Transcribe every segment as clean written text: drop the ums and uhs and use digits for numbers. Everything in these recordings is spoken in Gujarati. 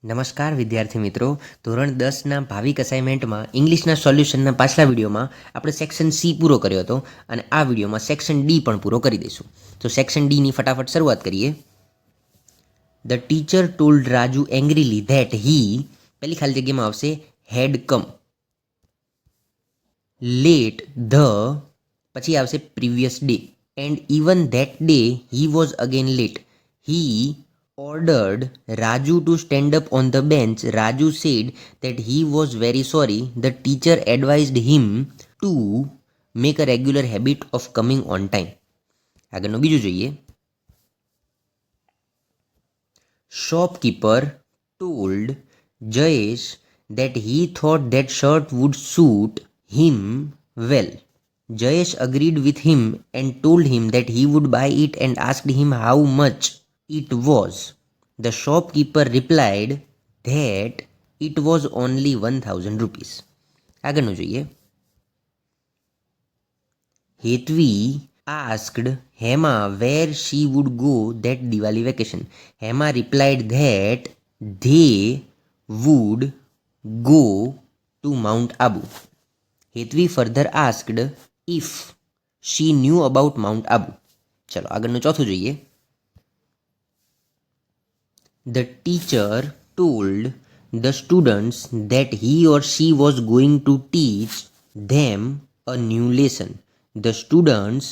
નમસ્કાર વિદ્યાર્થી મિત્રો. ધોરણ 10ના ભાવિક અસાઇનમેન્ટમાં ઇંગ્લિશના સોલ્યુશનના પાછલા વિડીયોમાં આપણે સેક્શન સી પૂરો કર્યો હતો અને આ વિડીયોમાં સેક્શન ડી પણ પૂરો કરી દઈશું. તો સેક્શન ડીની ફટાફટ શરૂઆત કરીએ. The teacher told Raju એંગ્રીલી that he, પહેલી ખાલી જગ્યામાં આવશે હેડ કમ. લેટ ધ, પછી આવશે previous day, and even that day he was again late. He ordered Raju to stand up on the bench. Raju said that he was very sorry. The teacher advised him to make a regular habit of coming on time. આગળનું બીજું જોઈએ. Shopkeeper told Jayesh that he thought that shirt would suit him well. Jayesh agreed with him and told him that he would buy it and asked him how much it was. The shopkeeper replied that it was only 1000 rupees. આગળનું જોઈએ. Hetvi asked Hema where she would go that Diwali vacation. Hema replied that they would go to Mount Abu. Hetvi further asked if she knew about Mount Abu. ચલો આગળનું ચોથું જોઈએ. The teacher told the students that he or she was going to teach them a new lesson. The students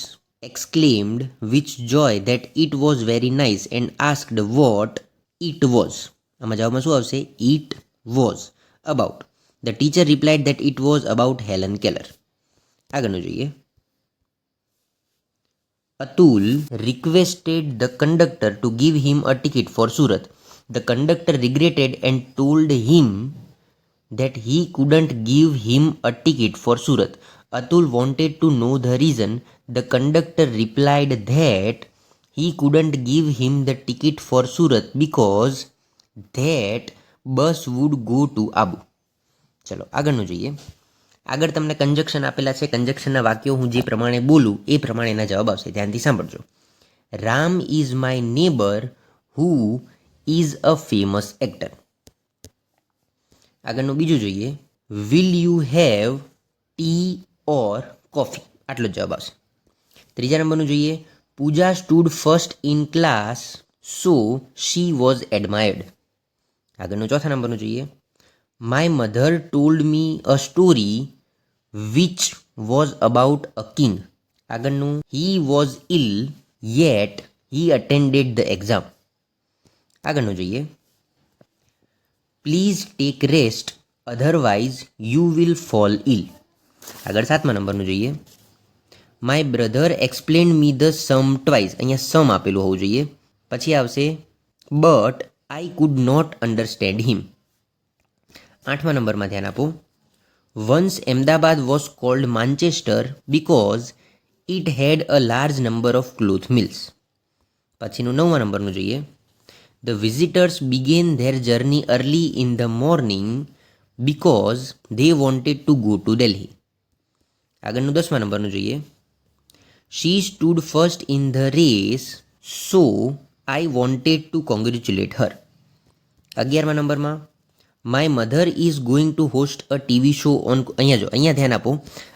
exclaimed with joy that it was very nice and asked what it was. આમાં જવાબમાં શું આવશે? It was about. The teacher replied that it was about Helen Keller. આગળનું જોઈએ. Atul requested the conductor to give him a ticket for Surat. The conductor regretted and told him that he couldn't give him a ticket for Surat. Atul wanted to know the reason. The conductor replied that he couldn't give him the ticket for Surat because that bus would go to Abu. ચલો આગળનું જોઈએ. આગળ તમને કંજક્શન આપેલા છે. કંજક્શનના વાક્યો હું જે પ્રમાણે બોલું એ પ્રમાણેના જવાબ આવશે. ધ્યાનથી સાંભળજો. Ram is my neighbour who is a famous actor. આગળનું બીજું જોઈએ. Will you have tea or coffee? આટલો જ જવાબ આવશે. ત્રીજા નંબરનું જોઈએ. પૂજા stood first in class so she was admired. આગળનું ચોથા નંબરનું જોઈએ. My mother told me a story which was about a king. આગળનું he was ill yet he attended the exam. આગળનું જોઈએ. Please take rest otherwise you will fall ill. આગળ સાતમા નંબરનું જોઈએ. My brother explain me the sum twice. અહીંયા સમ આપેલું હોવું જોઈએ. પછી આવશે but I could not understand him. આઠમા નંબરમાં ધ્યાન આપો. Once Ahmedabad was called Manchester because it had a large number of cloth mills. પછીનું નવમા નંબરનું જોઈએ. The visitors began their journey early in the morning because they wanted to go to Delhi. આગળનું દસમા નંબરનું જોઈએ. She stood first in the race so I wanted to congratulate her. 11મા નંબરમાં My mother is going to host a TV show on. અહીંયા જો, અહીંયા ધ્યાન આપો.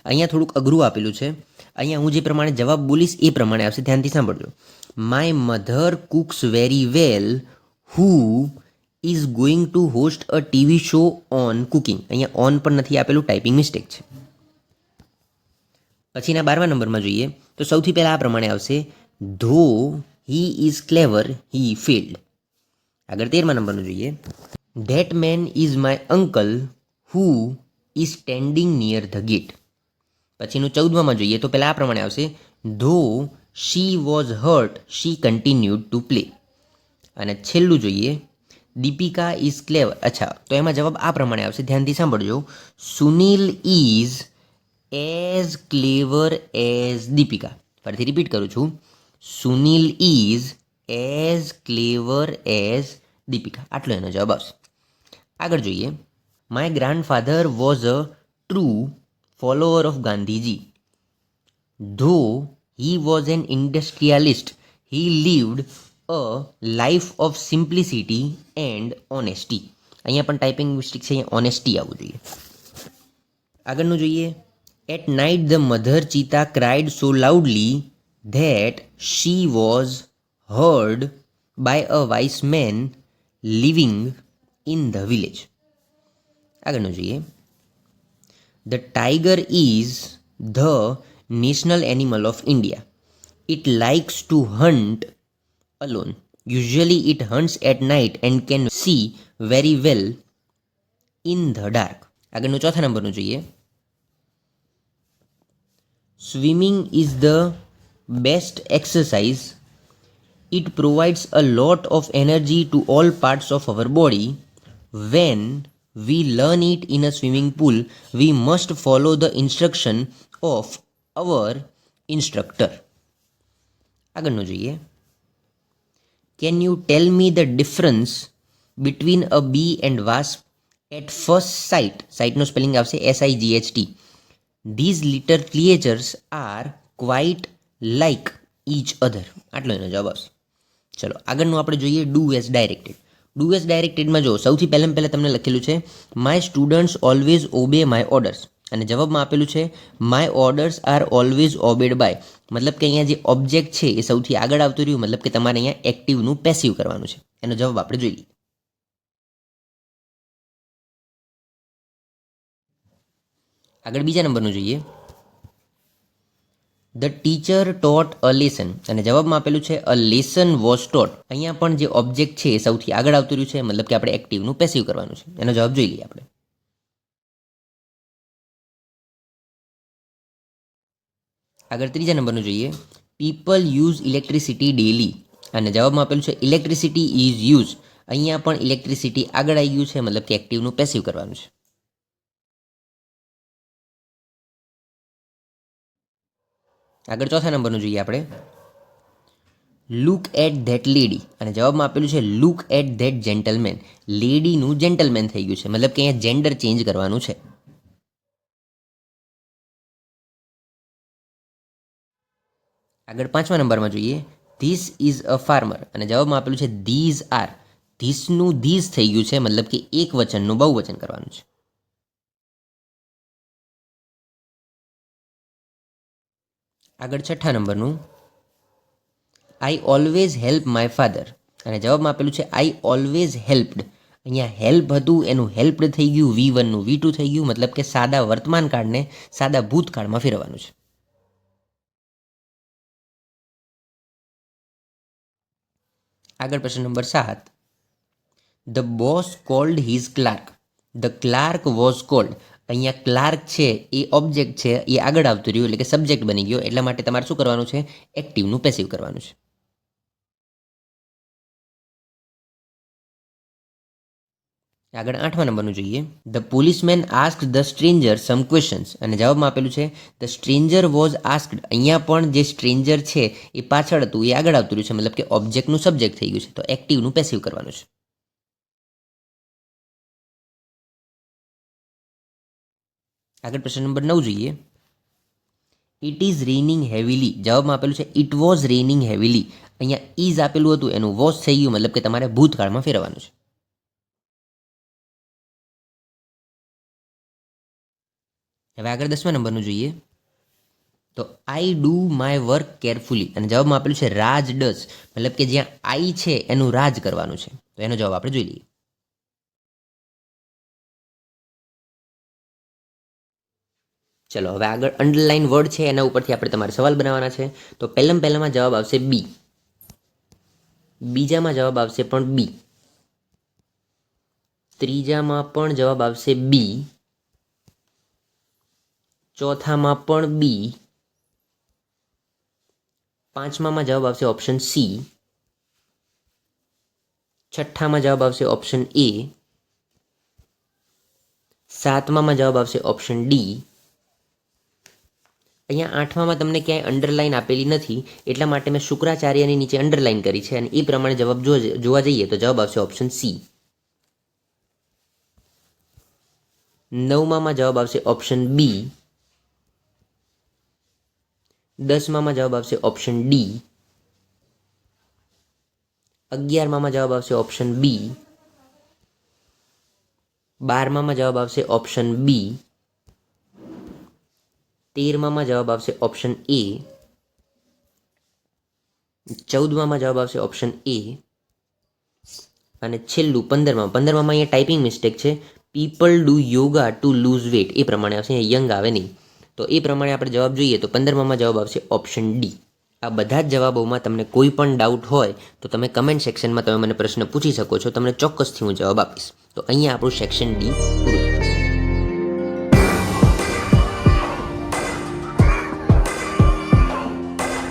અહીંયા થોડુંક અઘરું આપેલું છે. અહીંયા હું જે પ્રમાણે જવાબ બોલીશ એ પ્રમાણે આવશે. ધ્યાનથી સાંભળજો. My mother cooks very well who is going to host a TV show on cooking. અહીંયા ઓન પણ નથી આપેલું, ટાઈપિંગ મિસ્ટેક છે. પછીના 12મા નંબરમાં જોઈએ તો સૌથી પહેલાં આ પ્રમાણે આવશે. ધો he is clever he failed. આગળ 13મા નંબરનું જોઈએ. That man is my uncle who is standing near the gate. પછીનું 14માં જોઈએ તો પહેલાં આ પ્રમાણે આવશે. Though she was hurt she continued to play. અને છેલ્લું જોઈએ. Deepika is clever. અચ્છા, તો એમાં જવાબ આ પ્રમાણે આવશે. ધ્યાનથી સાંભળજો. Sunil is as clever as Deepika. ફરીથી રિપીટ કરું છું. Sunil is as clever as Deepika. આટલો એનો જવાબ આવશે. આગળ જોઈએ. My grandfather was a true follower of Gandhiji. Though he was an industrialist he lived a life of simplicity and honesty. અહીંયા પણ ટાઈપિંગ મિસ્ટેક છે, અહીંયા ઓનેસ્ટી આવવું જોઈએ. આગળનું જોઈએ. At night the mother cheetah cried so loudly that she was heard by a wise man living in the village. આગળનું જોઈએ. The tiger is the national animal of India. It likes to hunt alone. Usually it hunts at night and can see very well in the dark. આગળનું ચોથા નંબરનું જોઈએ. Swimming is the best exercise. It provides a lot of energy to all parts of our body. When we learn it in a swimming pool, we must follow the instruction of our instructor. આગળનું જોઈએ. Can you tell me the difference between a bee and wasp at first sight? Sight નો સ્પેલિંગ આવશે SIGHT. These little creatures are quite like each other. આટલો એનો જવાબ આવશે. ચલો આગળનું આપણે જોઈએ do as directed. Do as ડાયરેક્ટેડમાં જો સૌથી પહેલાં તમને લખેલું છે my students always obey my orders, અને જવાબમાં આપેલું છે my orders are always obeyed by. મતલબ કે અહીંયા જે ઓબ્જેક્ટ છે એ સૌથી આગળ આવતું રહ્યું, મતલબ કે તમારે અહીંયા એક્ટિવનું પેસિવ કરવાનું છે. એનો જવાબ આપણે જોઈ લઈએ. આગળ બીજા નંબરનું જોઈએ. The teacher taught a lesson, અને જવાબમાં આપેલું છે અ લેસન વોઝ ટોટ. અહીંયા પણ જે ઓબ્જેક્ટ છે એ સૌથી આગળ આવતું રહ્યું છે, મતલબ કે આપણે એક્ટિવનું પેસિવ કરવાનું છે. એનો જવાબ જોઈ લઈએ આપણે. આગળ ત્રીજા નંબરનું જોઈએ. પીપલ યુઝ ઇલેક્ટ્રિસિટી ડેલી, અને જવાબમાં આપેલું છે ઇલેક્ટ્રિસિટી ઇઝ યુઝ. અહીંયા પણ ઇલેક્ટ્રિસિટી આગળ આવી ગયું છે, મતલબ કે એક્ટિવનું પેસિવ કરવાનું છે. આગળ ચોથા નંબરનું જોઈએ આપણે. લુક એટ ધેટ લેડી, અને જવાબમાં આપેલું છે લુક એટ ધેટ જેન્ટલમેન. લેડીનું જેન્ટલમેન થઈ ગયું છે, મતલબ કે અહીંયા જેન્ડર ચેન્જ કરવાનું છે. આગળ પાંચમા નંબરમાં જોઈએ. ધીસ ઇઝ અ ફાર્મર, અને જવાબમાં આપેલું છે ધીઝ આર. ધીસનું ધીઝ થઈ ગયું છે, મતલબ કે એક વચનનું બહુવચન કરવાનું છે. આગળ છઠ્ઠા નંબરનું. I always help my father, અને જવાબમાં આપેલું છે આઈ ઓલવેઝ હેલ્પડ. અહીંયા હેલ્પ હતું એનું હેલ્પડ થઈ ગયું, V1નું V2 થઈ ગયું, મતલબ કે સાદા વર્તમાન કાળને સાદા ભૂતકાળમાં ફેરવવાનું છે. આગળ પ્રશ્ન number 7. The boss cold his clerk. The clerk was cold. અહીંયા ક્લાર્ક છે એ ઓબ્જેક્ટ છે, એ આગળ આવતું રહ્યું એટલે કે સબ્જેક્ટ બની ગયો, એટલા માટે તમારે શું કરવાનું છે એક્ટિવનું પેસિવ કરવાનું છે. આગળ આઠમા નંબરનું જોઈએ. The policeman asked the stranger some questions, અને જવાબમાં આપેલું છે ધ સ્ટ્રેન્જર વોઝ આસ્ક્ડ. અહીંયા પણ જે સ્ટ્રેન્જર છે એ પાછળ હતું એ આગળ આવતું રહ્યું છે, મતલબ કે ઓબ્જેક્ટનું સબ્જેક્ટ થઈ ગયું છે, તો એક્ટિવનું પેસિવ કરવાનું છે. આગળ પ્રશ્ન નંબર 9 જોઈએ. It is raining heavily. જવાબમાં આપેલું છે ઇટ વોઝ રેનિંગ હેવીલી. અહીંયા ઇઝ આપેલું હતું એનું વોઝ થઈ ગયું, મતલબ કે તમારે ભૂતકાળમાં ફેરવવાનું છે. હવે આગળ 10મા નંબરનું જોઈએ. તો I do my work carefully, અને જવાબમાં આપેલું છે રાજ ડઝ, મતલબ કે જ્યાં આઈ છે એનું રાજ કરવાનું છે, તો એનો જવાબ આપણે જોઈ લઈએ. ચલો હવે આગળ અંડરલાઇન વર્ડ છે એના ઉપરથી આપણે તમારે સવાલ બનાવવાના છે. તો પહેલામાં જવાબ આવશે બી, બીજામાં જવાબ આવશે પણ બી, ત્રીજામાં પણ જવાબ આવશે બી, ચોથામાં પણ બી, પાંચમામાં જવાબ આવશે ઓપ્શન સી, છઠ્ઠામાં જવાબ આવશે ઓપ્શન એ, સાતમામાં જવાબ આવશે ઓપ્શન ડી. અહીંયા આઠમામાં તમને ક્યાંય અંડરલાઇન આપેલી નથી, એટલા માટે મેં શુક્રાચાર્યની નીચે અંડરલાઇન કરી છે, અને એ પ્રમાણે જવાબ જોવા જઈએ તો જવાબ આવશે ઓપ્શન સી. નવમામાં જવાબ આવશે ઓપ્શન બી, 10મામાં જવાબ આવશે ઓપ્શન ડી, 11મામાં જવાબ આવશે ઓપ્શન બી, 12માં જવાબ આવશે ઓપ્શન બી, 13માં જવાબ આવશે ઓપ્શન એ, 14માં જવાબ આવશે ઓપ્શન એ, અને છેલ્લું 15માં અહીંયા ટાઈપિંગ મિસ્ટેક છે. People do yoga to lose weight એ પ્રમાણે આવશે, અહીંયા યંગ આવે નહીં. તો એ પ્રમાણે આપણે જવાબ જોઈએ તો 15માં જવાબ આવશે ઓપ્શન ડી. આ બધા જ જવાબોમાં તમને કોઈ પણ ડાઉટ હોય તો તમે કમેન્ટ સેક્શનમાં તમે મને પ્રશ્ન પૂછી શકો છો, તમને ચોક્કસથી હું જવાબ આપીશ. તો અહીંયા આપણું સેક્શન ડી પૂરું.